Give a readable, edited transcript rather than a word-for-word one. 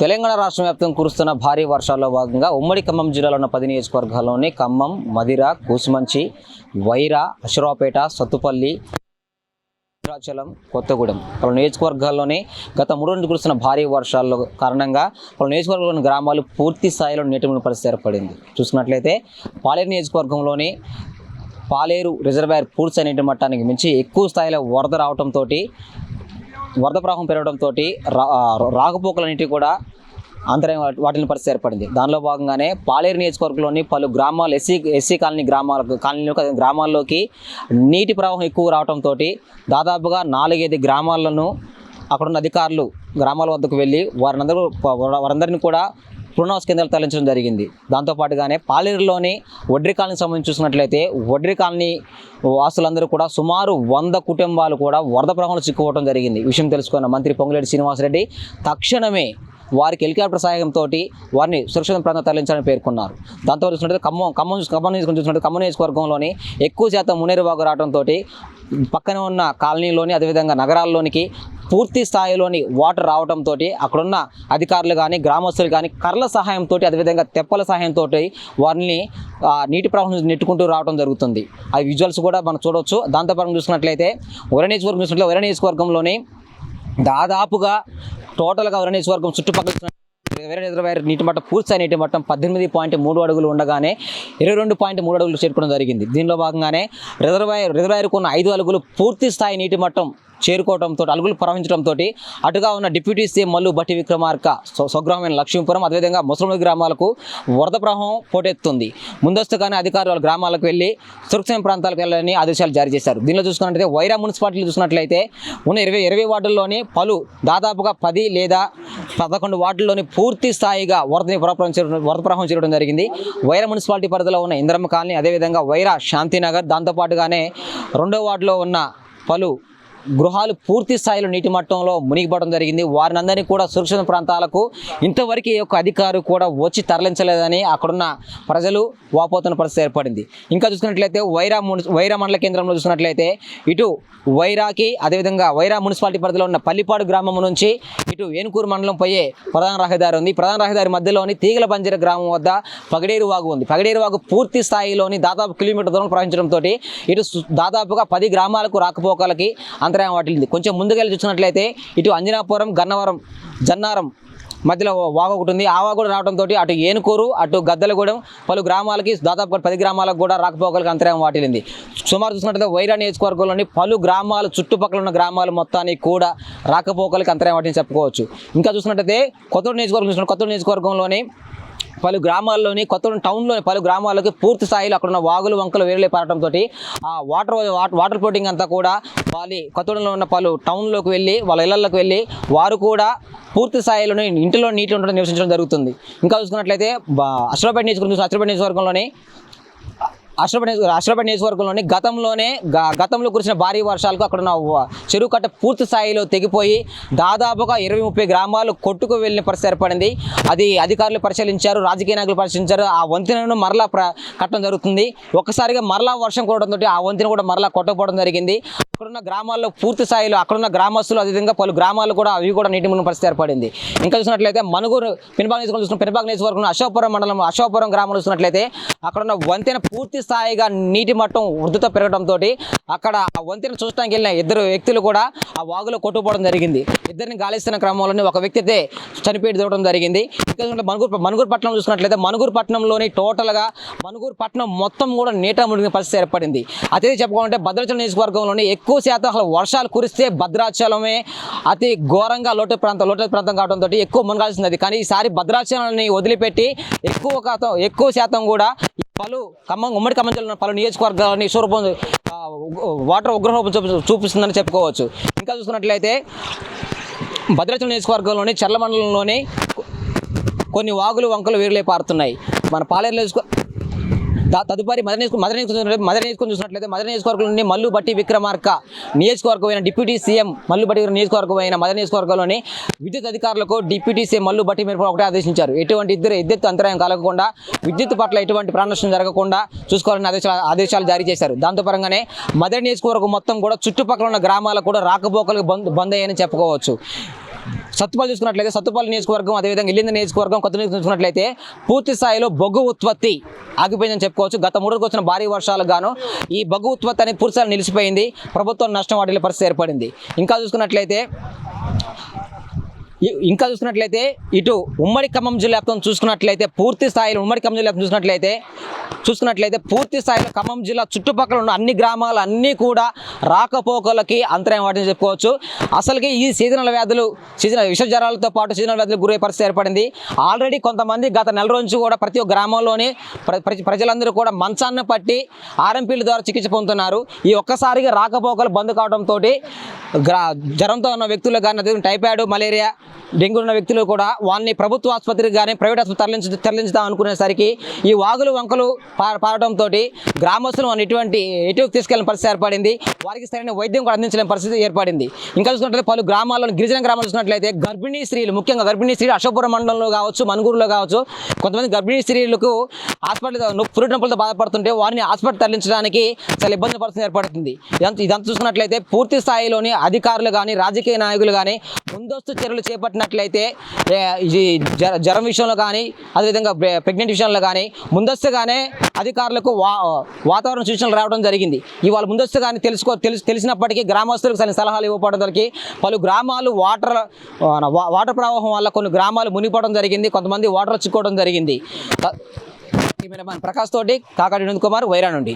తెలంగాణ రాష్ట్ర వ్యాప్తంగా కురుస్తున్న భారీ వర్షాల్లో భాగంగా ఉమ్మడి ఖమ్మం జిల్లాలో ఉన్న 10 నియోజకవర్గాల్లోని ఖమ్మం, మదిర, కూసుమంచి, వైరా, అశ్వరావుపేట, సత్తుపల్లి, భద్రాచలం, కొత్తగూడెం పలు నియోజకవర్గాల్లోని గత 3 రోజులు కురుస్తున్న భారీ వర్షాల కారణంగా పలు నియోజకవర్గంలోని గ్రామాలు పూర్తి స్థాయిలో నీటి మునిగి పరిస్థితి ఏర్పడింది. చూసుకున్నట్లయితే పాలేరు నియోజకవర్గంలోని పాలేరు రిజర్వాయర్ పూర్తి నీటి మట్టానికి మించి ఎక్కువ స్థాయిలో వరద రావడంతో వరద ప్రవాహం పెరగడంతో రాకపోకలన్నిటి కూడా అంతరం వాటిని పరిస్థితి ఏర్పడింది. దానిలో భాగంగానే పాలేరు నియోజకవర్గంలోని పలు గ్రామాలు ఎస్సీ కాలనీ గ్రామాల్లోకి నీటి ప్రవాహం ఎక్కువ రావడంతో దాదాపుగా 4-5 గ్రామాలను అక్కడున్న అధికారులు గ్రామాల వద్దకు వెళ్ళి వారందరినీ కూడా పునరావాస కేంద్రాలు తరలించడం జరిగింది. దాంతోపాటుగానే పాలేరులోని వడ్రీ కాలనీకి సంబంధించి చూసినట్లయితే వడ్రీ కాలనీ వాసులందరూ కూడా సుమారు 100 కుటుంబాలు కూడా వరద ప్రవాహంలో చిక్కుకోవడం జరిగింది. ఈ విషయం తెలుసుకున్న మంత్రి పొంగులేటి శ్రీనివాసరెడ్డి తక్షణమే వారికి హెలికాప్టర్ సహాయంతో వారిని సురక్షిత ప్రాంతం తరలించాలని పేర్కొన్నారు. దాంతో చూసినట్లయితే ఖమ్మం నియోజకవర్గంలోని ఎక్కువ శాతం మునేరువాగు రావడంతో పక్కన ఉన్న కాలనీలోని అదేవిధంగా నగరాల్లోనికి పూర్తి స్థాయిలోని వాటర్ రావడంతో అక్కడున్న అధికారులు కానీ గ్రామస్తులు కానీ కర్రల సహాయంతో అదేవిధంగా తెప్పల సహాయంతో వారిని నీటి ప్రవాహం నెట్టుకుంటూ రావడం జరుగుతుంది. ఆ విజువల్స్ కూడా మనం చూడవచ్చు. దాంతోపాటు చూసినట్లయితే వైరా నియోజకవర్గంలోని దాదాపుగా టోటల్గా వైరా నియోజకవర్గం చుట్టుపక్కల రిజర్వాయర్ నీటి మట్టం పూర్తి నీటి మట్టం 18.3 అడుగులు ఉండగానే 22.3 అడుగులు చేరుకోవడం జరిగింది. దీనిలో భాగంగానే రిజర్వాయర్కు ఉన్న 5 అడుగులు పూర్తి స్థాయి నీటి మట్టం చేరుకోవడంతో అలుగులు ప్రవహించడంతో అటుగా ఉన్న డిప్యూటీ సీఎం మల్లు భట్టి విక్రమార్క స్వగ్రామమైన లక్ష్మీపురం అదేవిధంగా ముసలి గ్రామాలకు వరద ప్రవాహం పోటెత్తుంది. ముందస్తుగానే అధికారులు గ్రామాలకు వెళ్ళి సురక్షిత ప్రాంతాలకు వెళ్ళాలని ఆదేశాలు జారీ చేశారు. దీనిలో చూసుకున్నట్లయితే వైరా మున్సిపాలిటీలు చూసినట్లయితే ఉన్న 20 వార్డుల్లోని దాదాపుగా 10 లేదా 11 వార్డుల్లోని పూర్తి స్థాయిగా వరద ప్రవాహం చేరడం జరిగింది. వైరా మున్సిపాలిటీ పరిధిలో ఉన్న ఇంద్రమ్మ కాలనీ అదేవిధంగా వైరా శాంతినగర్ దాంతోపాటుగానే 2వ వార్డులో ఉన్న పలు గృహాలు పూర్తి స్థాయిలో నీటి మట్టంలో మునిగిపోవడం జరిగింది. వారిని అందరినీ కూడా సురక్షిత ప్రాంతాలకు ఇంతవరకు ఈ యొక్క అధికారులు కూడా వచ్చి తరలించలేదని అక్కడున్న ప్రజలు వాపోతున్న పరిస్థితి ఏర్పడింది. ఇంకా చూసుకున్నట్లయితే వైరా మండల కేంద్రంలో చూసినట్లయితే ఇటు వైరాకి అదేవిధంగా వైరా మున్సిపాలిటీ పరిధిలో ఉన్న పల్లిపాడు గ్రామం నుంచి ఇటు ఏనుకూరు మండలం పోయే ప్రధాన రహదారి ఉంది. ప్రధాన రహదారి మధ్యలోని తీగల బంజర గ్రామం వద్ద పగడేరు వాగు ఉంది. పగడేరు వాగు పూర్తి స్థాయిలోని దాదాపు కిలోమీటర్ దూరం ప్రవహించడంతో ఇటు దాదాపుగా 10 గ్రామాలకు రాకపోకలకి అంతరాయం వాటిల్లింది. కొంచెం ముందుకెళ్ళి చూసినట్లయితే ఇటు అంజనాపురం, గన్నవరం, జన్నారం మధ్యలో వాగు ఒకటి ఉంది. ఆ వాగు కూడా రావడంతో అటు ఏనుకూరు అటు గద్దలగూడెం పలు గ్రామాలకి దాదాపు 10 గ్రామాలకు కూడా రాకపోకలకు అంతరాయం వాటిల్లింది. సుమారు చూసినట్లయితే వైరా నియోజకవర్గంలోని పలు గ్రామాలు చుట్టుపక్కల ఉన్న గ్రామాలు మొత్తానికి కూడా రాకపోకలకు అంతరాయం వాటిని చెప్పుకోవచ్చు. ఇంకా చూసినట్లయితే కొత్తూరు నియోజకవర్గంలోని పలు గ్రామాల్లోని కొత్తగూడెం టౌన్లోని పలు గ్రామాలకి పూర్తి స్థాయిలో అక్కడ ఉన్న వాగులు వంకలు వేరులే పారడంతో ఆ వాటర్ ఫ్లోటింగ్ అంతా కూడా కొత్తగూడెంలో ఉన్న పలు టౌన్లోకి వెళ్ళి వాళ్ళ ఇళ్లలోకి వెళ్ళి వారు కూడా పూర్తి స్థాయిలోని ఇంటిలో నీటి ఉండడం నివసించడం జరుగుతుంది. ఇంకా చూసుకున్నట్లయితే అశ్వరావుపేట నియోజకవర్గంలోని గతంలో కురిసిన భారీ వర్షాలకు అక్కడ ఉన్న చెరువు కట్ట పూర్తి స్థాయిలో తెగిపోయి దాదాపుగా 20-30 గ్రామాలు కొట్టుకు వెళ్ళిన పరిస్థితి ఏర్పడింది. అది అధికారులు పరిశీలించారు, రాజకీయ నాయకులు పరిశీలించారు. ఆ వంతెనను మరలా కట్టడం జరుగుతుంది. ఒక్కసారిగా మరలా వర్షం కురవడంతో ఆ వంతెన కూడా మరలా కొట్టకపోవడం జరిగింది. అక్కడున్న గ్రామాల్లో పూర్తి స్థాయిలో అక్కడున్న గ్రామస్తులు అదేవిధంగా పలు గ్రామాలు కూడా అవి కూడా నీటి మునిగిన పరిస్థితి ఏర్పడింది. ఇంకా చూసినట్లయితే పెనుబాక నియోజకవర్గం అశోకపురం గ్రామంలో చూసినట్లయితే అక్కడున్న వంతెన పూర్తి స్థాయిగా నీటి మట్టం వృద్ధితో పెరగడంతో అక్కడ ఆ వంతెన చూడటానికి వెళ్ళిన 2 వ్యక్తులు కూడా ఆ వాగులో కొట్టుకుపోవడం జరిగింది. ఇద్దరిని గాలిస్తున్న క్రమంలోనే ఒక వ్యక్తి అయితే చనిపోయి దూరడం జరిగింది. ఇంకా మనుగూరు పట్టణం చూసుకున్నట్లయితే మనుగూరు పట్టణంలోని టోటల్గా మనుగూరు పట్టణం మొత్తం కూడా నీట మునిగిన పరిస్థితి ఏర్పడింది. అదే చెప్పుకోవాలంటే భద్రాచలం నియోజకవర్గంలోని ఎక్కువ శాతం అసలు వర్షాలు కురిస్తే భద్రాచలమే అతి ఘోరంగా లోటు ప్రాంతం కావడంతో ఎక్కువ మునగాల్సింది. కానీ ఈసారి భద్రాచలాన్ని వదిలిపెట్టి ఎక్కువ శాతం కూడా ఉమ్మడి ఖమ్మం జిల్లా పలు నియోజకవర్గాలని విశ్వరూపం వాటర్ ఉగ్రరూపం చూపిస్తుందని చెప్పుకోవచ్చు. ఇంకా చూసుకున్నట్లయితే భద్రాచలం నియోజకవర్గంలోని చర్ల మండలంలోని కొన్ని వాగులు వంకలు వేరులే పారుతున్నాయి. మన పాలేరు తదుపరి మదన చూసినట్లయితే మదన నియోజకవర్గంలోని మల్లు భట్టి విక్రమార్క నియోజకవర్గమైన డిప్యూటీ సీఎం మల్లు భట్టి నియోజకవర్గమైన మదన నియోజకవర్గంలోని విద్యుత్ అధికారులకు డిప్యూటీ సీఎం మల్లు భట్టి ఒకటే ఆదేశించారు. ఎటువంటి విద్యుత్ అంతరాయం కలగకుండా విద్యుత్ పట్ల ఎటువంటి ప్రాణ నష్టం జరగకుండా చూసుకోవాలని ఆదేశాలు జారీ చేశారు. దాంతో పరంగానే మదన నియోజకవర్గం మొత్తం కూడా చుట్టుపక్కల ఉన్న గ్రామాలకు కూడా రాకపోకలకు బంద్ అయ్యాయని చెప్పుకోవచ్చు. సత్తుపల్లి చూసుకున్నట్లయితే సత్తుపల్లి నియోజకవర్గం, అదేవిధంగా ఇల్లింద నియోజకవర్గం, కొత్త చూసుకున్నట్లయితే పూర్తి స్థాయిలో బొగ్గు ఉత్పత్తి ఆగిపోయిందని చెప్పుకోవచ్చు. గత 3 రోజులకు వచ్చిన భారీ వర్షాలకు గాను ఈ బొగ్గు ఉత్పత్తి అనేది పూర్తి స్థాయిలో నిలిచిపోయింది. ప్రభుత్వం నష్టం వాటిల్లే పరిస్థితి ఏర్పడింది. ఇంకా చూసుకున్నట్లయితే ఇటు ఉమ్మడి ఖమ్మం జిల్లా వ్యాప్తం చూసుకున్నట్లయితే పూర్తి స్థాయిలో పూర్తి స్థాయిలో ఖమ్మం జిల్లా చుట్టుపక్కల ఉన్న అన్ని గ్రామాలు అన్నీ కూడా రాకపోకలకి అంతరాయం వాటిని చెప్పుకోవచ్చు. అసలుకి ఈ సీజనల్ విష జ్వరాలతో పాటు సీజనల్ వ్యాధులకు గురయ్యే పరిస్థితి ఏర్పడింది. ఆల్రెడీ కొంతమంది గత నెల రోజు నుంచి కూడా ప్రతి ఒక్క గ్రామంలోని ప్రజలందరూ కూడా మంచాన్ని పట్టి ఆర్ఎంపీల ద్వారా చికిత్స పొందుతున్నారు. ఈ ఒక్కసారిగా రాకపోకలు బంద్ కావడంతో జ్వరంతో ఉన్న వ్యక్తులు కానీ, టైఫాయిడ్, మలేరియా, డెంగ్యూ ఉన్న వ్యక్తులు కూడా వాళ్ళని ప్రభుత్వ ఆసుపత్రికి కానీ ప్రైవేట్ ఆసుపత్రి తరలించుదాం అనుకునేసరికి ఈ వాగులు వంకలు పారడంతో గ్రామస్తులు ఎటు తీసుకెళ్లిన పరిస్థితి ఏర్పడింది. వారికి సరైన వైద్యం కూడా అందించలేని పరిస్థితి ఏర్పడింది. ఇంకా చూసుకున్నట్లయితే పలు గ్రామాల్లో, గిరిజన గ్రామాలు చూసినట్లయితే గర్భిణీ స్త్రీలు, ముఖ్యంగా గర్భిణీ స్త్రీలు అశోకపురం మండలంలో కావచ్చు, మనుగూరులో కావచ్చు, కొంతమంది గర్భిణీ స్త్రీలకు హాస్పిటల్ పురుటి నొప్పులతో బాధపడుతుంటే వారిని హాస్పిటల్ తరలించడానికి చాలా ఇబ్బంది పరిస్థితి ఏర్పడుతుంది. ఇదంతా చూసుకున్నట్లయితే పూర్తి స్థాయిలోని అధికారులు కానీ, రాజకీయ నాయకులు కానీ ముందస్తు చర్యలు చేపట్టినట్లయితే ఈ జ్వరం విషయంలో కానీ, అదేవిధంగా ప్రెగ్నెంట్ విషయంలో కానీ ముందస్తుగానే అధికారులకు వాతావరణ సూచనలు రావడం జరిగింది. ఇవాళ ముందస్తుగానే తెలిసినప్పటికీ గ్రామస్తులకు సలహాలు ఇవ్వబడడానికి పలు గ్రామాలు వాటర్ ప్రవాహం వల్ల కొన్ని గ్రామాలు మునిగిపోవడం జరిగింది. కొంతమంది వాటర్ చిక్కోవడం జరిగింది. ప్రకాష్ తోటి కాకాటి వినోద్ కుమార్, వైరా నుండి.